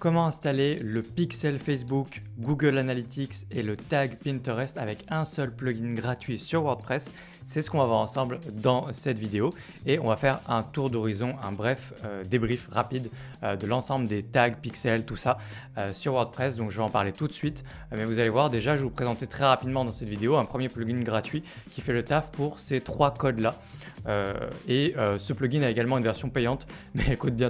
Comment installer le pixel Facebook, Google Analytics et le tag Pinterest avec un seul plugin gratuit sur WordPress? C'est ce qu'on va voir ensemble dans cette vidéo et on va faire un tour d'horizon, un bref débrief rapide de l'ensemble des tags, pixels, tout ça sur WordPress. Donc je vais en parler tout de suite, mais vous allez voir déjà, je vais vous présenter très rapidement dans cette vidéo un premier plugin gratuit qui fait le taf pour ces trois codes-là. Ce plugin a également une version payante, mais elle coûte bien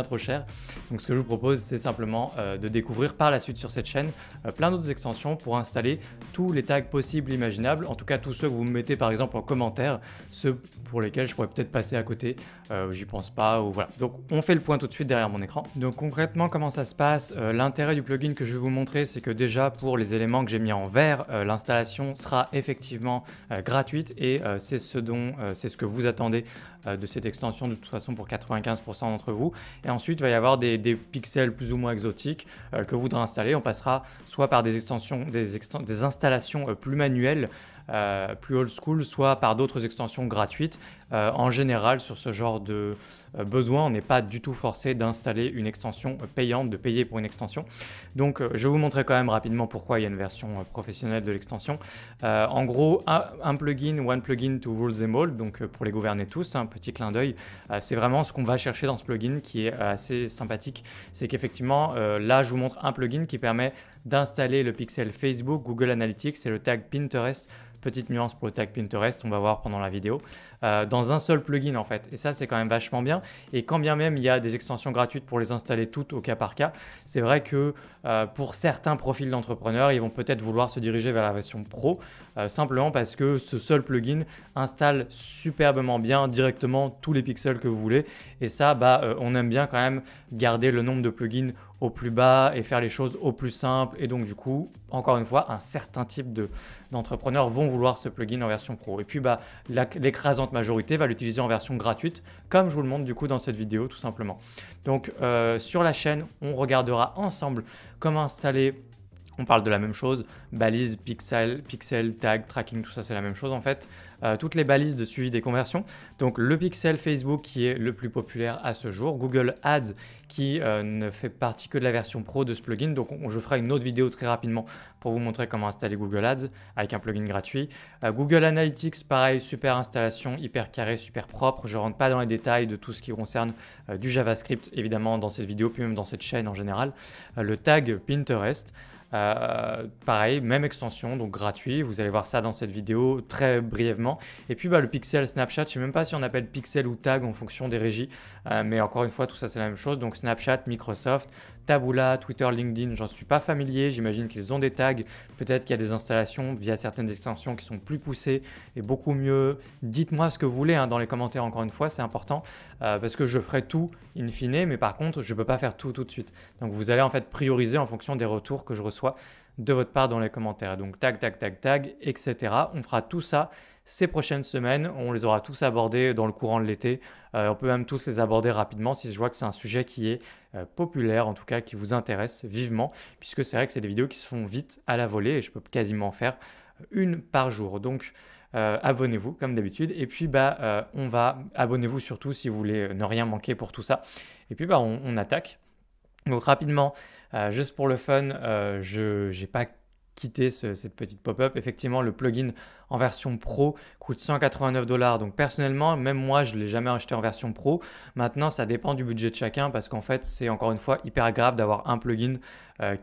trop cher. Donc ce que je vous propose, c'est simplement de découvrir par la suite sur cette chaîne plein d'autres extensions pour installer tous les tags possibles, imaginables, en tout cas tous ceux que vous me mettez par exemple en commentaire, ceux pour lesquels je pourrais peut-être passer à côté, j'y pense pas, ou voilà. Donc on fait le point tout de suite derrière mon écran. Donc concrètement, comment ça se passe? L'intérêt du plugin que je vais vous montrer, c'est que déjà pour les éléments que j'ai mis en vert, l'installation sera effectivement gratuite et c'est ce que vous attendez de cette extension de toute façon pour 95% d'entre vous. Et ensuite, il va y avoir des pixels plus ou moins exotiques que vous devrez installer. On passera soit par des installations plus manuelles, plus old school, soit par d'autres extensions gratuites. En général, sur ce genre de besoin, on n'est pas du tout forcé d'installer une extension payante, de payer pour une extension. Donc, je vais vous montrer quand même rapidement pourquoi il y a une version professionnelle de l'extension. En gros, un plugin, one plugin to rule them all, donc pour les gouverner tous, un petit clin d'œil. C'est vraiment ce qu'on va chercher dans ce plugin qui est assez sympathique. C'est qu'effectivement, là, je vous montre un plugin qui permet d'installer le pixel Facebook, Google Analytics et le tag Pinterest. Petite nuance pour le tag Pinterest, on va voir pendant la vidéo, dans un seul plugin en fait. Et ça, c'est quand même vachement bien. Et quand bien même il y a des extensions gratuites pour les installer toutes au cas par cas, c'est vrai que pour certains profils d'entrepreneurs, ils vont peut-être vouloir se diriger vers la version pro, simplement parce que ce seul plugin installe superbement bien directement tous les pixels que vous voulez. Et ça, on aime bien quand même garder le nombre de plugins au plus bas et faire les choses au plus simple. Et donc du coup, encore une fois, un certain type d'entrepreneurs vont vouloir ce plugin en version pro. Et puis l'écrasante majorité va l'utiliser en version gratuite, comme je vous le montre du coup dans cette vidéo tout simplement. Donc sur la chaîne, on regardera ensemble comment installer. On parle de la même chose, balises, pixel, tag, tracking, tout ça c'est la même chose en fait. Toutes les balises de suivi des conversions. Donc le pixel Facebook qui est le plus populaire à ce jour, Google Ads qui ne fait partie que de la version pro de ce plugin. Donc je ferai une autre vidéo très rapidement pour vous montrer comment installer Google Ads avec un plugin gratuit. Google Analytics, pareil, super installation, hyper carré, super propre. Je ne rentre pas dans les détails de tout ce qui concerne du JavaScript évidemment dans cette vidéo, puis même dans cette chaîne en général. Le tag Pinterest. Pareil, même extension, donc gratuit, vous allez voir ça dans cette vidéo très brièvement. Et puis le pixel Snapchat, je ne sais même pas si on appelle pixel ou tag en fonction des régies, mais encore une fois tout ça c'est la même chose. Donc Snapchat, Microsoft, Taboola, Twitter, LinkedIn, j'en suis pas familier, j'imagine qu'ils ont des tags, peut-être qu'il y a des installations via certaines extensions qui sont plus poussées et beaucoup mieux. Dites-moi ce que vous voulez dans les commentaires, encore une fois, c'est important parce que je ferai tout in fine, mais par contre je ne peux pas faire tout de suite. Donc vous allez en fait prioriser en fonction des retours que je reçois de votre part dans les commentaires. Donc tag, etc. On fera tout ça ces prochaines semaines. On les aura tous abordés dans le courant de l'été. On peut même tous les aborder rapidement si je vois que c'est un sujet qui est populaire, en tout cas qui vous intéresse vivement, puisque c'est vrai que c'est des vidéos qui se font vite à la volée et je peux quasiment en faire une par jour. Donc abonnez-vous comme d'habitude et puis abonnez-vous surtout si vous voulez ne rien manquer pour tout ça. Et puis on attaque. Donc rapidement, juste pour le fun, je n'ai pas quitté cette petite pop-up. Effectivement, le plugin en version pro coûte $189. Donc personnellement, même moi, je ne l'ai jamais acheté en version pro. Maintenant, ça dépend du budget de chacun parce qu'en fait, c'est encore une fois hyper agréable d'avoir un plugin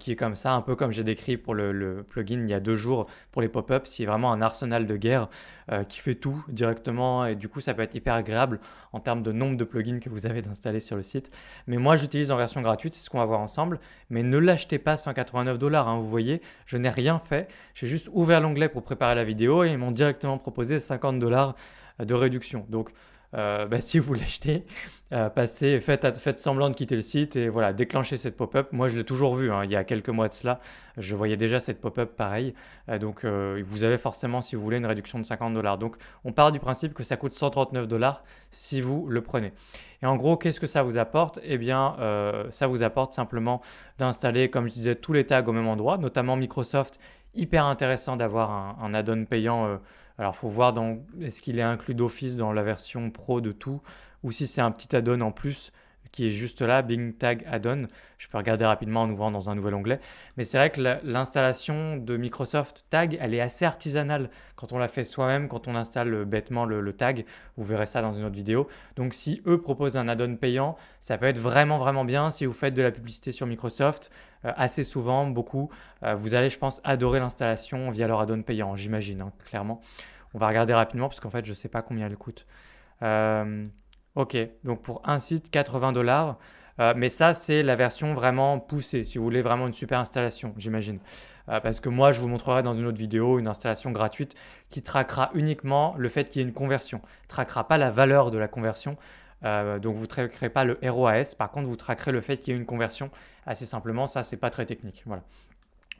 qui est comme ça, un peu comme j'ai décrit pour le plugin il y a 2 jours pour les pop-ups. C'est vraiment un arsenal de guerre qui fait tout directement et du coup, ça peut être hyper agréable en termes de nombre de plugins que vous avez d'installer sur le site. Mais moi, j'utilise en version gratuite, c'est ce qu'on va voir ensemble. Mais ne l'achetez pas $189, vous voyez, je n'ai rien fait. J'ai juste ouvert l'onglet pour préparer la vidéo et ils m'ont directement proposé $50 de réduction. Donc, si vous l'achetez, faites semblant de quitter le site et voilà, déclenchez cette pop-up. Moi, je l'ai toujours vu, il y a quelques mois de cela, je voyais déjà cette pop-up pareil. Donc, vous avez forcément, si vous voulez, une réduction de $50. Donc, on part du principe que ça coûte $139 si vous le prenez. Et en gros, qu'est-ce que ça vous apporte? Eh bien, ça vous apporte simplement d'installer, comme je disais, tous les tags au même endroit, notamment Microsoft. Hyper intéressant d'avoir un add-on payant. Alors, il faut voir est-ce qu'il est inclus d'office dans la version pro de tout ou si c'est un petit add-on en plus qui est juste là, Bing Tag Add-on. Je peux regarder rapidement en ouvrant dans un nouvel onglet. Mais c'est vrai que l'installation de Microsoft Tag, elle est assez artisanale quand on la fait soi-même, quand on installe bêtement le tag. Vous verrez ça dans une autre vidéo. Donc si eux proposent un add-on payant, ça peut être vraiment vraiment bien si vous faites de la publicité sur Microsoft. Assez souvent, beaucoup. Vous allez, je pense, adorer l'installation via leur add-on payant, j'imagine, hein, clairement. On va regarder rapidement parce qu'en fait, je ne sais pas combien elle coûte. Ok, donc pour un site, 80 $. Mais ça, c'est la version vraiment poussée, si vous voulez vraiment une super installation, j'imagine. Parce que moi, je vous montrerai dans une autre vidéo une installation gratuite qui traquera uniquement le fait qu'il y ait une conversion. Ne traquera pas la valeur de la conversion. Donc vous ne traquerez pas le ROAS. Par contre, vous traquerez le fait qu'il y ait une conversion. Assez simplement, ça, c'est pas très technique. Voilà.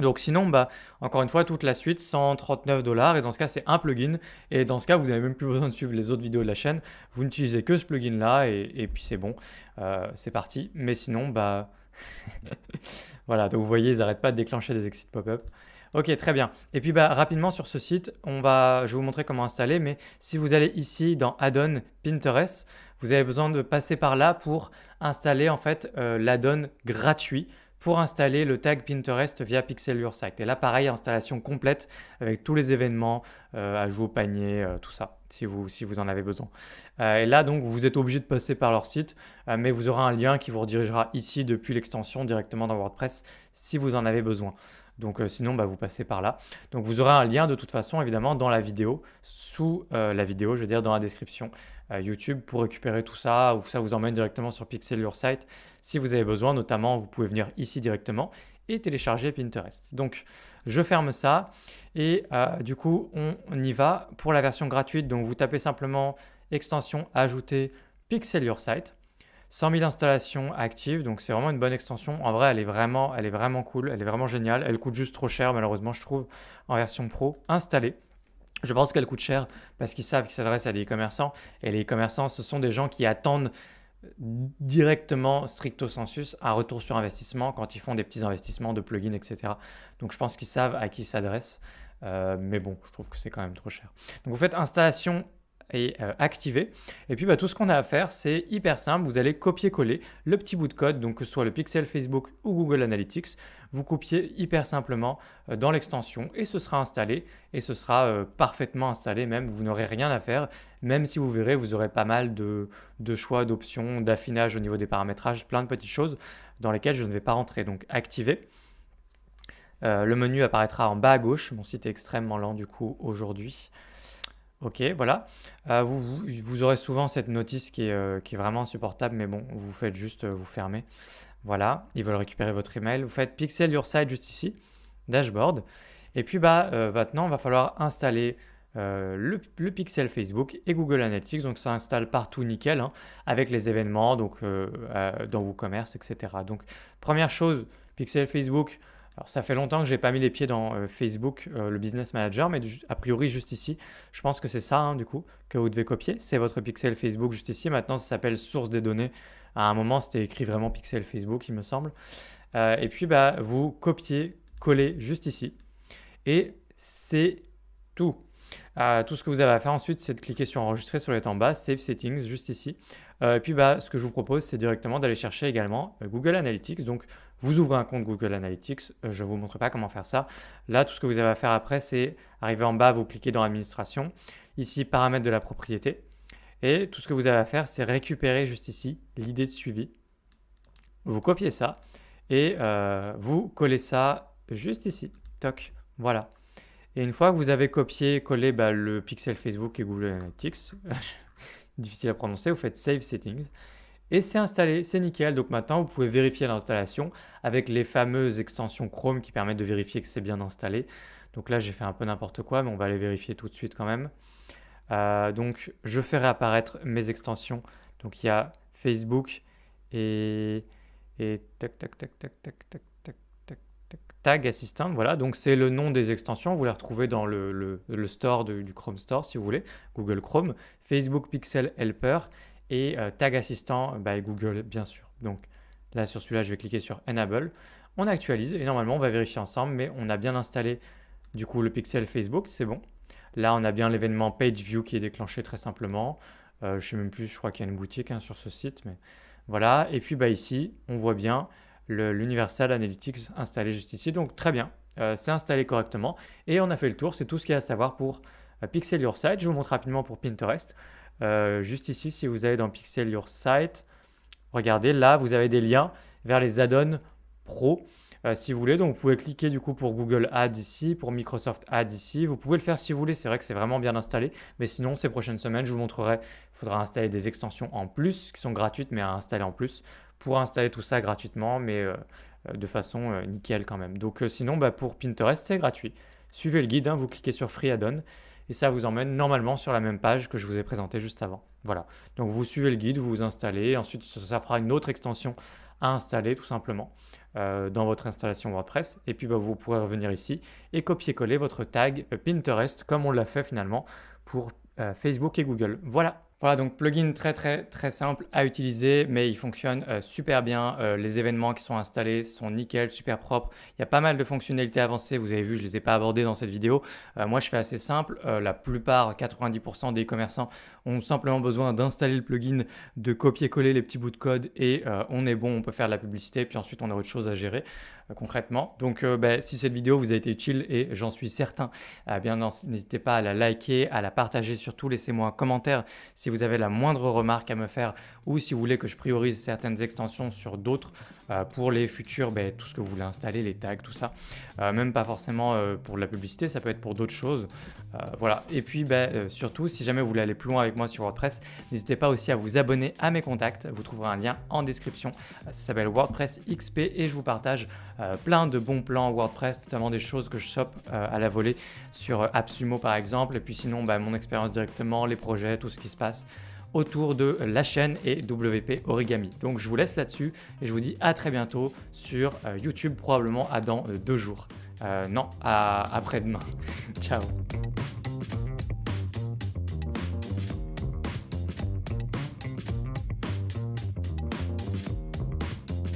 Donc sinon, bah, encore une fois, toute la suite, 139 $. Et dans ce cas, c'est un plugin. Et dans ce cas, vous n'avez même plus besoin de suivre les autres vidéos de la chaîne. Vous n'utilisez que ce plugin-là et puis c'est bon. C'est parti. Mais sinon, bah, voilà. Donc vous voyez, ils n'arrêtent pas de déclencher des exit pop-up. Ok, très bien. Et puis bah, rapidement sur ce site, je vais vous montrer comment installer. Mais si vous allez ici dans Add-on Pinterest, vous avez besoin de passer par là pour installer en fait l'add-on gratuit pour installer le tag Pinterest via Pixel Your Site. Et là, pareil, installation complète avec tous les événements, ajout au panier, tout ça, si vous en avez besoin. Et là, donc, vous êtes obligé de passer par leur site, mais vous aurez un lien qui vous redirigera ici depuis l'extension directement dans WordPress si vous en avez besoin. Donc sinon, bah, vous passez par là. Donc vous aurez un lien de toute façon, évidemment, dans la vidéo, sous la vidéo, je veux dire dans la description YouTube pour récupérer tout ça, ou ça vous emmène directement sur Pixel Your Site. Si vous avez besoin, notamment, vous pouvez venir ici directement et télécharger Pinterest. Donc je ferme ça et du coup, on y va pour la version gratuite. Donc vous tapez simplement extension ajouter Pixel Your Site. 100 000 installations actives, donc c'est vraiment une bonne extension. En vrai, elle est vraiment cool, elle est vraiment géniale. Elle coûte juste trop cher, malheureusement, je trouve, en version pro. Installée. Je pense qu'elle coûte cher parce qu'ils savent qu'ils s'adressent à des e-commerçants. Et les e-commerçants, ce sont des gens qui attendent directement, stricto sensus, un retour sur investissement quand ils font des petits investissements de plugins, etc. Donc je pense qu'ils savent à qui ils s'adressent. Mais bon, je trouve que c'est quand même trop cher. Donc vous faites installation et activer. Et puis bah, tout ce qu'on a à faire, c'est hyper simple. Vous allez copier-coller le petit bout de code, donc que ce soit le pixel Facebook ou Google Analytics. Vous copiez hyper simplement dans l'extension et ce sera installé et ce sera parfaitement installé même. Vous n'aurez rien à faire, même si vous verrez, vous aurez pas mal de choix, d'options, d'affinage au niveau des paramétrages, plein de petites choses dans lesquelles je ne vais pas rentrer. Donc activer. Le menu apparaîtra en bas à gauche. Mon site est extrêmement lent du coup aujourd'hui. Ok, voilà. Vous aurez souvent cette notice qui est vraiment insupportable, mais bon, vous faites juste, vous fermez. Voilà, ils veulent récupérer votre email. Vous faites Pixel Your Site juste ici, dashboard. Et puis bah, maintenant, il va falloir installer le pixel Facebook et Google Analytics. Donc ça installe partout nickel, hein, avec les événements donc, dans WooCommerce, etc. Donc première chose, pixel Facebook. Alors, ça fait longtemps que je n'ai pas mis les pieds dans Facebook, le Business Manager, mais a priori juste ici. Je pense que c'est ça, hein, du coup, que vous devez copier. C'est votre pixel Facebook juste ici. Maintenant, ça s'appelle source des données. À un moment, c'était écrit vraiment pixel Facebook, il me semble. Et puis, bah, vous copiez, collez juste ici. Et c'est tout. Tout ce que vous avez à faire ensuite, c'est de cliquer sur enregistrer sur le en bas, Save Settings, juste ici. Et puis, bah, ce que je vous propose, c'est directement d'aller chercher également Google Analytics. Donc, vous ouvrez un compte Google Analytics. Je ne vous montre pas comment faire ça. Là, tout ce que vous avez à faire après, c'est arriver en bas, vous cliquez dans Administration. Ici, Paramètres de la propriété. Et tout ce que vous avez à faire, c'est récupérer juste ici l'idée de suivi. Vous copiez ça et vous collez ça juste ici. Toc, voilà. Et une fois que vous avez copié, collé bah, le pixel Facebook et Google Analytics, difficile à prononcer, vous faites Save Settings. Et c'est installé, c'est nickel. Donc maintenant, vous pouvez vérifier l'installation avec les fameuses extensions Chrome qui permettent de vérifier que c'est bien installé. Donc là, j'ai fait un peu n'importe quoi, mais on va aller vérifier tout de suite quand même. Donc, je fais réapparaître mes extensions. Donc, il y a Facebook et tac, tac, tac, tac, tac, tac, tac, tac, tac, Tag Assistant. Voilà, donc c'est le nom des extensions. Vous les retrouvez dans le store du Chrome Store si vous voulez, Google Chrome, Facebook Pixel Helper et Tag Assistant by Google, bien sûr. Donc là, sur celui-là, je vais cliquer sur Enable. On actualise et normalement, on va vérifier ensemble, mais on a bien installé du coup le pixel Facebook, c'est bon. Là, on a bien l'événement Page View qui est déclenché très simplement. Je ne sais même plus, je crois qu'il y a une boutique sur ce site, mais Voilà, et puis bah, ici, on voit bien l'Universal Analytics installé juste ici. Donc très bien, c'est installé correctement. Et on a fait le tour, c'est tout ce qu'il y a à savoir pour Pixel Your Site. Je vous montre rapidement pour Pinterest. Juste ici, si vous allez dans Pixel Your Site, regardez, là, vous avez des liens vers les add-ons pro. Si vous voulez, donc vous pouvez cliquer du coup pour Google Ads ici, pour Microsoft Ads ici. Vous pouvez le faire si vous voulez, c'est vrai que c'est vraiment bien installé. Mais sinon, ces prochaines semaines, je vous montrerai, il faudra installer des extensions en plus, qui sont gratuites, mais à installer en plus, pour installer tout ça gratuitement, mais de façon nickel quand même. Donc sinon, bah, pour Pinterest, c'est gratuit. Suivez le guide, hein, vous cliquez sur Free Add-on, et ça vous emmène normalement sur la même page que je vous ai présenté juste avant. Voilà, donc vous suivez le guide, vous vous installez, ensuite ça fera une autre extension à installer tout simplement dans votre installation WordPress. Et puis bah, vous pourrez revenir ici et copier-coller votre tag Pinterest comme on l'a fait finalement pour Facebook et Google. Voilà. Voilà, donc plugin très simple à utiliser, mais il fonctionne super bien. Les événements qui sont installés sont nickel, super propres. Il y a pas mal de fonctionnalités avancées, vous avez vu, je ne les ai pas abordées dans cette vidéo. Moi, je fais assez simple. La plupart, 90% des commerçants ont simplement besoin d'installer le plugin, de copier-coller les petits bouts de code et on est bon, on peut faire de la publicité, puis ensuite on a autre chose à gérer concrètement. Donc si cette vidéo vous a été utile et j'en suis certain, bien n'hésitez pas à la liker, à la partager, surtout laissez-moi un commentaire si vous avez la moindre remarque à me faire ou si vous voulez que je priorise certaines extensions sur d'autres pour les futurs, tout ce que vous voulez installer, les tags, tout ça. Même pas forcément pour la publicité, ça peut être pour d'autres choses. Voilà. Et puis surtout, si jamais vous voulez aller plus loin avec moi sur WordPress, n'hésitez pas aussi à vous abonner à mes contacts. Vous trouverez un lien en description. Ça s'appelle WordPress XP et je vous partage plein de bons plans WordPress, notamment des choses que je chope à la volée sur AppSumo par exemple. Et puis sinon, mon expérience directement, les projets, tout ce qui se passe autour de la chaîne et WP Origami. Donc je vous laisse là-dessus et je vous dis à très bientôt sur YouTube, probablement à dans 2 jours. Non, à après-demain. Ciao.